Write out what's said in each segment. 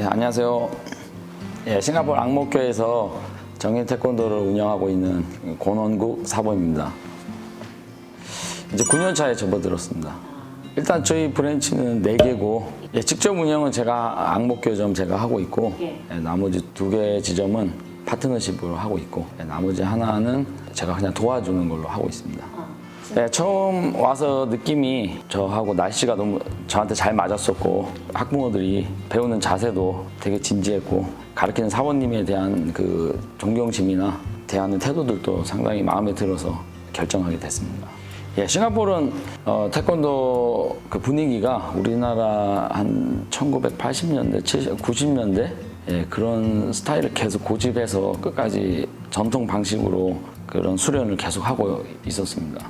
안녕하세요. 싱가포르 앙모교에서 정인 태권도를 운영하고 있는 권원국 사범입니다. 이제 9년 차에 접어들었습니다. 일단 저희 브랜치는 4개고 직접 운영은 제가 앙모교점 제가 하고 있고 나머지 2개 지점은 파트너십으로 하고 있고 나머지 하나는 제가 그냥 도와주는 걸로 하고 있습니다. 처음 와서 느낌이 저하고 날씨가 너무 저한테 잘 맞았었고 학부모들이 배우는 자세도 되게 진지했고 가르치는 사원님에 대한 그 존경심이나 대하는 태도들도 상당히 마음에 들어서 결정하게 됐습니다. 싱가포르는 태권도 그 분위기가 우리나라 한 1980년대, 90년대 그런 스타일을 계속 고집해서 끝까지 전통 방식으로 그런 수련을 계속 하고 있었습니다.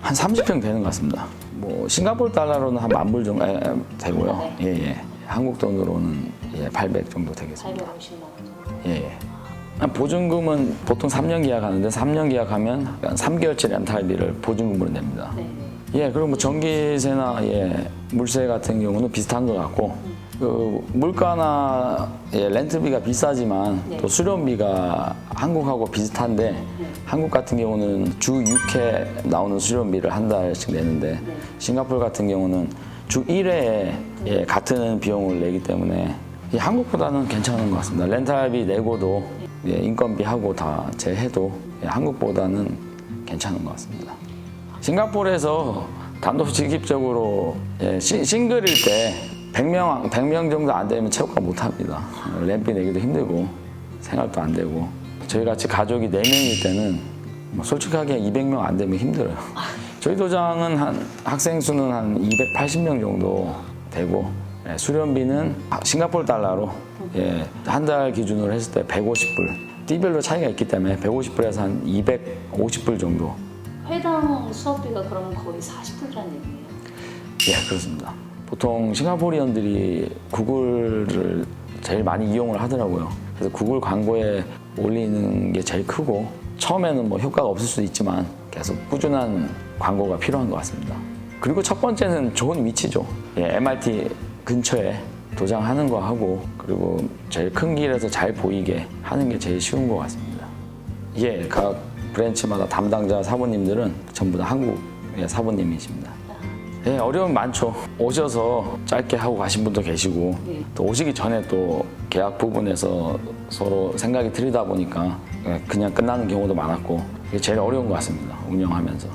한 30평 되는 것 같습니다. 뭐 싱가포르 달러로는 한 10,000불 정도 되고요. 한국 돈으로는 800 정도 되겠습니다. 850만 원. 보증금은 보통 3년 계약하는데 3년 계약하면 3개월치 렌탈비를 보증금으로 냅니다. 그리고 뭐 전기세나 물세 같은 경우는 비슷한 것 같고 그 물가나 렌트비가 비싸지만 또 수련비가 한국하고 비슷한데 한국 같은 경우는 주 6회 나오는 수련비를 한 달씩 내는데 싱가포르 같은 경우는 주 1회에 같은 비용을 내기 때문에 한국보다는 괜찮은 것 같습니다. 렌탈비 내고도 인건비하고 다 제해도 한국보다는 괜찮은 것 같습니다. 싱가포르에서 단도직입적으로 싱글일 때 100명 정도 안 되면 체육관 못 합니다. 렌비 내기도 힘들고 생활도 안 되고 저희 같이 가족이 4명일 때는 솔직하게 200명 안 되면 힘들어요. 저희 도장은 학생 수는 한 280명 정도 되고 수련비는 싱가포르 달러로 한 달 기준으로 했을 때 150불 띠별로 차이가 있기 때문에 150불에서 한 250불 정도. 회당 수업비가 그러면 거의 40불이라는 얘기예요? 그렇습니다. 보통 싱가포리언들이 구글을 제일 많이 이용을 하더라고요. 그래서 구글 광고에 올리는 게 제일 크고 처음에는 뭐 효과가 없을 수도 있지만 계속 꾸준한 광고가 필요한 것 같습니다. 그리고 첫 번째는 좋은 위치죠. MRT 근처에 도장하는 거 하고 그리고 제일 큰 길에서 잘 보이게 하는 게 제일 쉬운 것 같습니다. 각 브랜치마다 담당자 사부님들은 전부 다 한국 사부님이십니다. 어려움이 많죠. 오셔서 짧게 하고 가신 분도 계시고 또 오시기 전에 또 계약 부분에서 서로 생각이 틀리다 보니까 그냥 끝나는 경우도 많았고 그게 제일 어려운 것 같습니다. 운영하면서.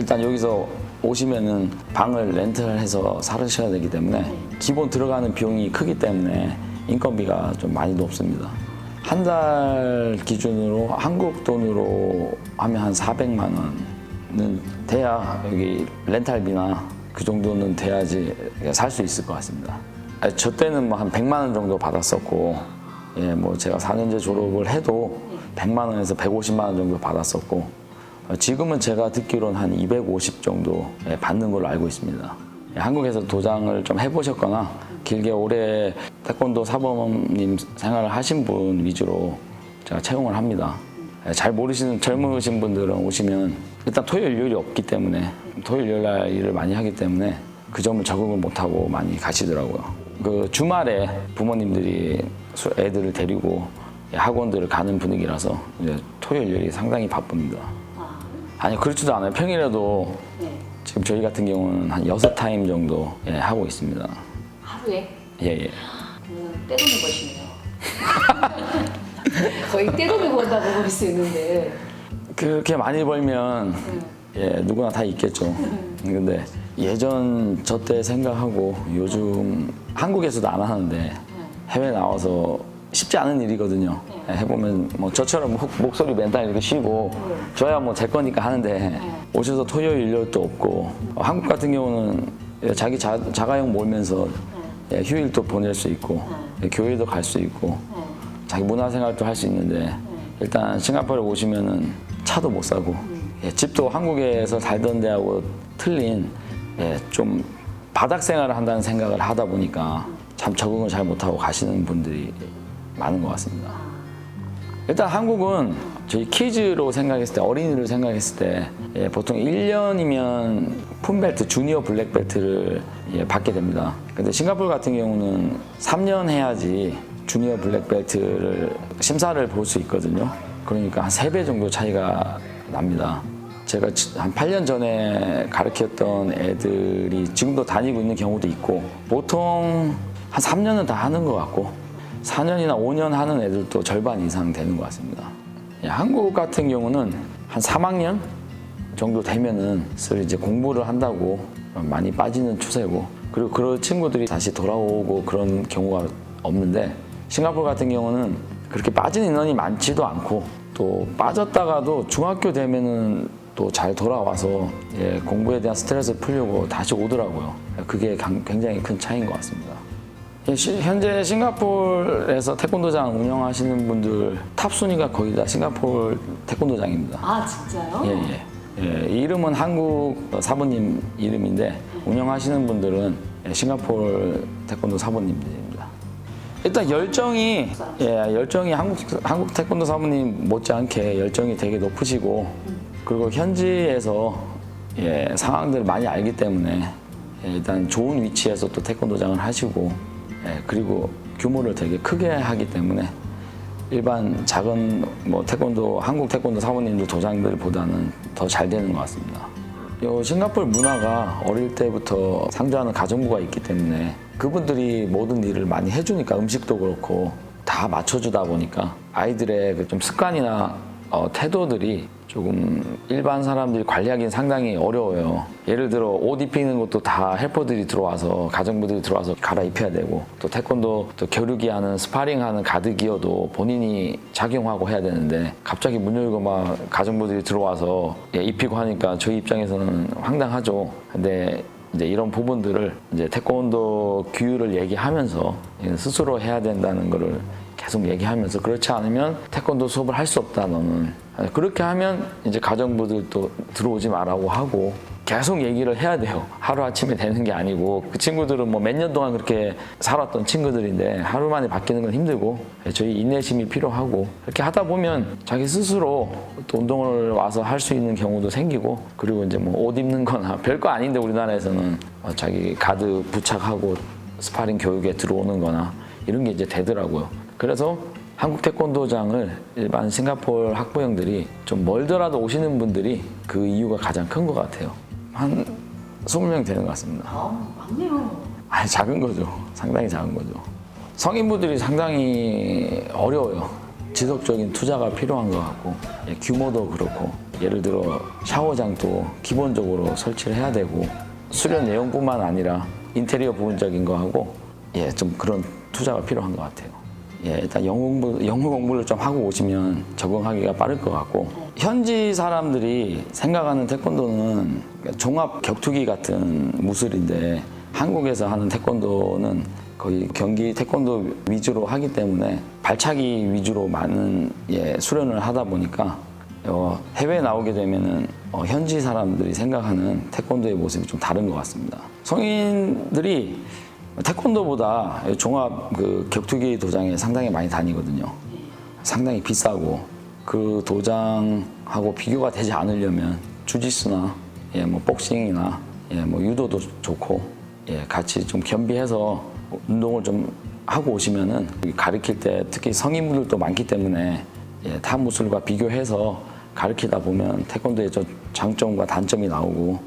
일단 여기서 오시면은 방을 렌트해서 살으셔야 되기 때문에 기본 들어가는 비용이 크기 때문에 인건비가 좀 많이 높습니다. 한 달 기준으로 한국 돈으로 하면 한 400만 원은 돼야 여기 렌탈비나 그 정도는 돼야지 살 수 있을 것 같습니다. 저 때는 뭐 한 100만 원 정도 받았었고 뭐 제가 4년제 졸업을 해도 100만 원에서 150만 원 정도 받았었고 지금은 제가 듣기로는 한 250 정도 받는 걸로 알고 있습니다. 한국에서 도장을 좀 해보셨거나 길게 오래 태권도 사범님 생활을 하신 분 위주로 제가 채용을 합니다. 잘 모르시는 젊으신 분들은 오시면 일단 토요일 일요일이 없기 때문에 토요일 일요일 날 일을 많이 하기 때문에 그 점을 적응을 못하고 많이 가시더라고요. 그 주말에 부모님들이 애들을 데리고 학원들을 가는 분위기라서 이제 토요일 일요일이 상당히 바쁩니다. 아니 그렇지도 않아요. 평일에도 지금 저희 같은 경우는 한 6타임 정도 하고 있습니다. 하루에? 예. 떼돈을 버시네요. 거의 떼돈을 번다고 볼 수 있는데 그렇게 많이 벌면 누구나 다 있겠죠. 근데 예전 저 때 생각하고 요즘 한국에서도 안 하는데 해외 나와서 쉽지 않은 일이거든요. 해보면 뭐 저처럼 목소리 맨날 이렇게 쉬고 저야 뭐 제 거니까 하는데 오셔서 토요일 일요일도 없고 한국 같은 경우는 자기 자가용 몰면서 휴일도 보낼 수 있고 교회도 갈 수 있고 자기 문화생활도 할 수 있는데 일단 싱가포르에 오시면은 차도 못 사고 집도 한국에서 살던 데하고 틀린 좀 바닥 생활을 한다는 생각을 하다 보니까 참 적응을 잘 못하고 가시는 분들이 많은 것 같습니다. 일단 한국은 저희 키즈로 생각했을 때, 어린이를 생각했을 때 보통 1년이면 품벨트, 주니어 블랙벨트를 받게 됩니다. 근데 싱가포르 같은 경우는 3년 해야지 주니어 블랙벨트를 심사를 볼 수 있거든요. 그러니까 한 3배 정도 차이가 납니다. 제가 한 8년 전에 가르쳤던 애들이 지금도 다니고 있는 경우도 있고, 보통 한 3년은 다 하는 것 같고 4년이나 5년 하는 애들도 절반 이상 되는 것 같습니다. 한국 같은 경우는 한 3학년 정도 되면은 슬 이제 공부를 한다고 많이 빠지는 추세고, 그리고 그런 친구들이 다시 돌아오고 그런 경우가 없는데, 싱가포르 같은 경우는 그렇게 빠진 인원이 많지도 않고, 또 빠졌다가도 중학교 되면은 또 잘 돌아와서 공부에 대한 스트레스를 풀려고 다시 오더라고요. 그게 굉장히 큰 차이인 것 같습니다. 현재 싱가포르에서 태권도장 운영하시는 분들 탑 순위가 거의 다 싱가포르 태권도장입니다. 아 진짜요? 이 이름은 한국 사부님 이름인데 운영하시는 분들은 싱가포르 태권도 사부님들입니다. 일단 열정이 한국 태권도 사부님 못지않게 열정이 되게 높으시고, 그리고 현지에서 상황들을 많이 알기 때문에 일단 좋은 위치에서 또 태권도장을 하시고, 그리고 규모를 되게 크게 하기 때문에 일반 작은 태권도, 한국 태권도 사모님들 도장들보다는 더 잘 되는 것 같습니다. 싱가포르 문화가 어릴 때부터 상주하는 가정부가 있기 때문에 그분들이 모든 일을 많이 해주니까, 음식도 그렇고 다 맞춰주다 보니까 아이들의 그 좀 습관이나 태도들이 조금 일반 사람들이 관리하기는 상당히 어려워요. 예를 들어 옷 입히는 것도 다 헬퍼들이 들어와서, 가정부들이 들어와서 갈아입혀야 되고, 또 태권도 또 겨루기 하는, 스파링하는 가드 기어도 본인이 착용하고 해야 되는데 갑자기 문 열고 막 가정부들이 들어와서 입히고 하니까 저희 입장에서는 황당하죠. 근데 이제 이런 부분들을 이제 태권도 규율을 얘기하면서 스스로 해야 된다는 거를 계속 얘기하면서, 그렇지 않으면 태권도 수업을 할 수 없다 너는. 그렇게 하면 이제 가정부들도 들어오지 말라고 하고 계속 얘기를 해야 돼요. 하루아침에 되는 게 아니고, 그 친구들은 뭐 몇 년 동안 그렇게 살았던 친구들인데 하루 만에 바뀌는 건 힘들고 저희 인내심이 필요하고, 이렇게 하다 보면 자기 스스로 또 운동을 와서 할 수 있는 경우도 생기고, 그리고 이제 뭐 옷 입는 거나 별거 아닌데 우리나라에서는 자기 가드 부착하고 스파링 교육에 들어오는 거나 이런 게 이제 되더라고요. 그래서 한국 태권도장을 일반 싱가포르 학부형들이 좀 멀더라도 오시는 분들이 그 이유가 가장 큰 것 같아요. 한 20명 되는 것 같습니다. 많네요. 아니, 작은 거죠. 상당히 작은 거죠. 성인분들이 상당히 어려워요. 지속적인 투자가 필요한 것 같고, 규모도 그렇고, 예를 들어 샤워장도 기본적으로 설치를 해야 되고, 수련 내용뿐만 아니라 인테리어 부분적인 거 하고, 좀 그런 투자가 필요한 것 같아요. 일단 영어 공부를 좀 하고 오시면 적응하기가 빠를 것 같고, 현지 사람들이 생각하는 태권도는 종합 격투기 같은 무술인데, 한국에서 하는 태권도는 거의 경기 태권도 위주로 하기 때문에 발차기 위주로 많은 수련을 하다 보니까 해외에 나오게 되면은 현지 사람들이 생각하는 태권도의 모습이 좀 다른 것 같습니다. 성인들이 태권도보다 종합 그 격투기 도장에 상당히 많이 다니거든요. 상당히 비싸고, 그 도장하고 비교가 되지 않으려면 주짓수나 뭐 복싱이나 뭐 유도도 좋고 같이 좀 겸비해서 운동을 좀 하고 오시면은, 가르칠 때 특히 성인분들도 많기 때문에 타 무술과 비교해서 가르치다 보면 태권도의 저 장점과 단점이 나오고,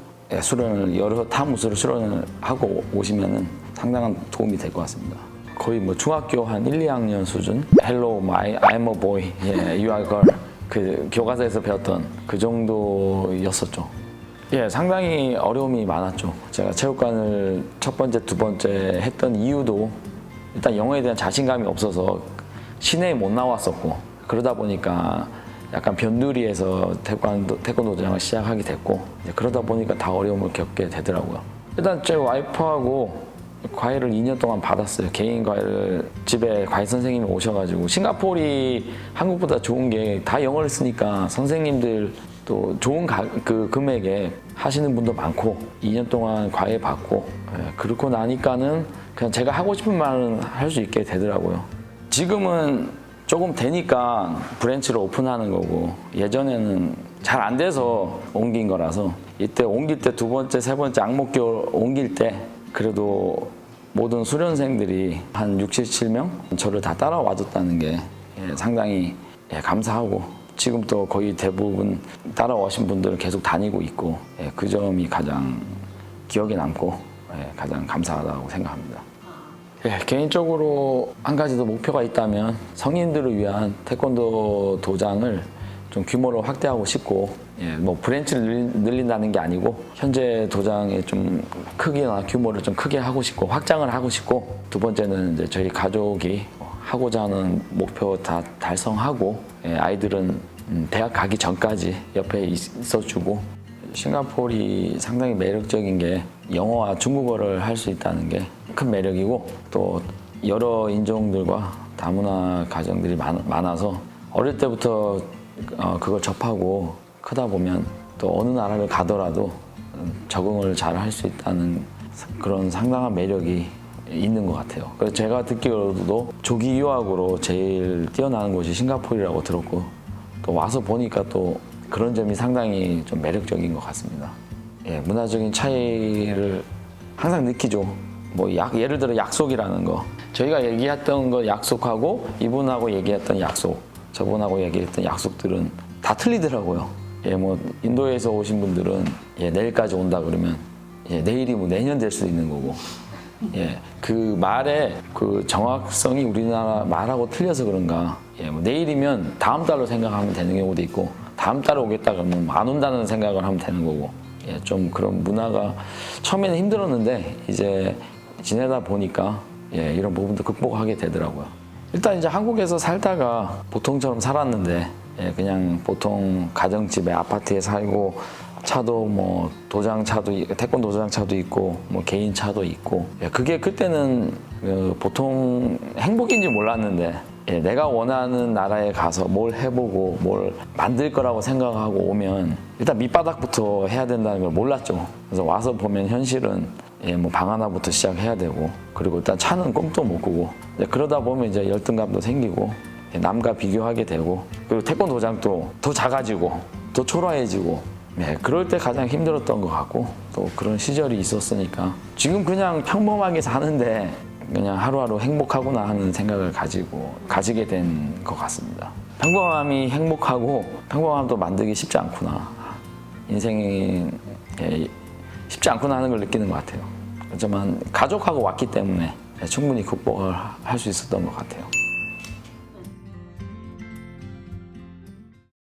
여러 타 무술을 수련을 하고 오시면은 상당한 도움이 될 것 같습니다. 거의 뭐 중학교 한 1, 2학년 수준? Hello, I'm a boy, you are a girl. 그 교과서에서 배웠던 그 정도였었죠. 상당히 어려움이 많았죠. 제가 체육관을 첫 번째, 두 번째 했던 이유도 일단 영어에 대한 자신감이 없어서 시내에 못 나왔었고, 그러다 보니까 약간 변두리에서 태권도장을 시작하게 됐고, 그러다 보니까 다 어려움을 겪게 되더라고요. 일단 제 와이프하고 과외를 2년 동안 받았어요. 개인 과외를 집에 과외 선생님이 오셔가지고, 싱가포르이 한국보다 좋은 게 다 영어를 쓰니까 선생님들 또 좋은 그 금액에 하시는 분도 많고, 2년 동안 과외 받고, 그렇고 나니까는 그냥 제가 하고 싶은 말은 할 수 있게 되더라고요. 지금은 조금 되니까 브랜치를 오픈하는 거고 예전에는 잘 안 돼서 옮긴 거라서 이때 옮길 때 두 번째, 세 번째 앙목교 옮길 때 그래도 모든 수련생들이 한 67명 저를 다 따라와 줬다는 게 상당히 감사하고 지금 또 거의 대부분 따라오신 분들은 계속 다니고 있고 그 점이 가장 기억에 남고 가장 감사하다고 생각합니다. 개인적으로 한 가지 더 목표가 있다면 성인들을 위한 태권도 도장을 좀 규모를 확대하고 싶고 뭐 브랜치를 늘린다는 게 아니고 현재 도장의 좀 크기나 규모를 좀 크게 하고 싶고 확장을 하고 싶고 두 번째는 이제 저희 가족이 하고자 하는 목표 다 달성하고 아이들은 대학 가기 전까지 옆에 있어주고 싱가포르이 상당히 매력적인 게 영어와 중국어를 할 수 있다는 게 큰 매력이고 또 여러 인종들과 다문화 가정들이 많아서 어릴 때부터 그걸 접하고 크다 보면 또 어느 나라를 가더라도 적응을 잘 할 수 있다는 그런 상당한 매력이 있는 것 같아요. 그래서 제가 듣기로도 조기 유학으로 제일 뛰어나는 곳이 싱가포르라고 들었고 또 와서 보니까 또 그런 점이 상당히 좀 매력적인 것 같습니다. 문화적인 차이를 항상 느끼죠. 뭐 예를 들어 약속이라는 거 저희가 얘기했던 거 약속하고 이분하고 얘기했던 약속 저분하고 얘기했던 약속들은 다 틀리더라고요. 뭐 인도에서 오신 분들은 내일까지 온다 그러면 내일이 뭐 내년 될 수도 있는 거고 그 말의 그 정확성이 우리나라 말하고 틀려서 그런가 뭐 내일이면 다음 달로 생각하면 되는 경우도 있고 다음 달에 오겠다 그러면 안 온다는 생각을 하면 되는 거고 좀 그런 문화가 처음에는 힘들었는데 이제 지내다 보니까 이런 부분도 극복하게 되더라고요. 일단 이제 한국에서 살다가 보통처럼 살았는데 그냥 보통 가정집에 아파트에 살고 차도 뭐 도장차도 태권도 도장차도 있고 뭐 개인 차도 있고 그게 그때는 보통 행복인지 몰랐는데 내가 원하는 나라에 가서 뭘 해보고 뭘 만들 거라고 생각하고 오면 일단 밑바닥부터 해야 된다는 걸 몰랐죠. 그래서 와서 보면 현실은 뭐 방 하나부터 시작해야 되고 그리고 일단 차는 꿈도 못 꾸고 그러다 보면 이제 열등감도 생기고 남과 비교하게 되고 그리고 태권도 도장도 더 작아지고 더 초라해지고 그럴 때 가장 힘들었던 것 같고 또 그런 시절이 있었으니까 지금 그냥 평범하게 사는데 그냥 하루하루 행복하구나 하는 생각을 가지게 된 것 같습니다. 평범함이 행복하고 평범함도 만들기 쉽지 않구나. 인생이 쉽지 않구나 하는 걸 느끼는 것 같아요. 하지만 가족하고 왔기 때문에 충분히 극복을 할 수 있었던 것 같아요.